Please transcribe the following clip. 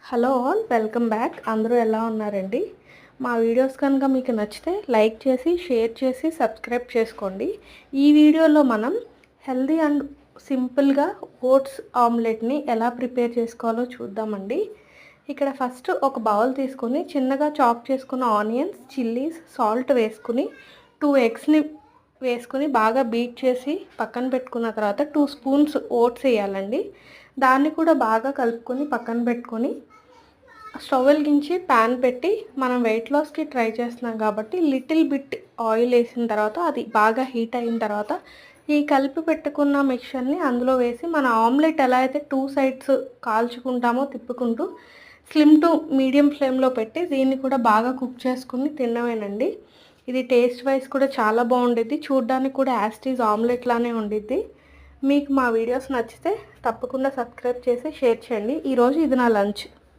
Hello all, welcome back. అందరూ ఎలా ఉన్నారండి? మా వీడియోస్ కనుక మీకు నచ్చితే లైక్ చేసి, షేర్ చేసి, సబ్స్క్రైబ్ చేసుకోండి. ఈ వీడియోలో మనం హెల్దీ అండ్ సింపుల్గా ఓట్స్ ఆమ్లెట్ని ఎలా ప్రిపేర్ చేసుకోవాలో చూద్దామండి. ఇక్కడ ఫస్ట్ ఒక బౌల్ తీసుకొని చిన్నగా చాప్ చేసుకున్న ఆనియన్స్, చిల్లీస్, సాల్ట్ వేసుకుని 2 ఎగ్స్ని వేసుకుని బాగా బీట్ చేసి పక్కన పెట్టుకున్న తర్వాత 2 స్పూన్స్ ఓట్స్ వేయాలండి. దాన్ని కూడా బాగా కలుపుకొని పక్కన పెట్టుకొని స్టవ్ వెలిగించి ప్యాన్ పెట్టి మనం వెయిట్ లాస్కి ట్రై చేస్తున్నాం కాబట్టి లిటిల్ బిట్ ఆయిల్ వేసిన తర్వాత అది బాగా హీట్ అయిన తర్వాత ఈ కలిపి పెట్టుకున్న మిక్చర్ని అందులో వేసి మన ఆమ్లెట్ ఎలా అయితే 2 సైడ్స్ కాల్చుకుంటామో తిప్పుకుంటూ స్లిమ్ టు మీడియం ఫ్లేమ్లో పెట్టి దీన్ని కూడా బాగా కుక్ చేసుకుని తినవేనండి. ఇది టేస్ట్ వైజ్ కూడా చాలా బాగుండిద్ది, చూడ్డానికి కూడా యాస్టీజ్ ఆమ్లెట్ లానే ఉండిద్ది. మీకు మా వీడియోస్ నచ్చితే తప్పకుండా సబ్స్క్రైబ్ చేసి షేర్ చేయండి. ఈరోజు ఇది నా లంచ్.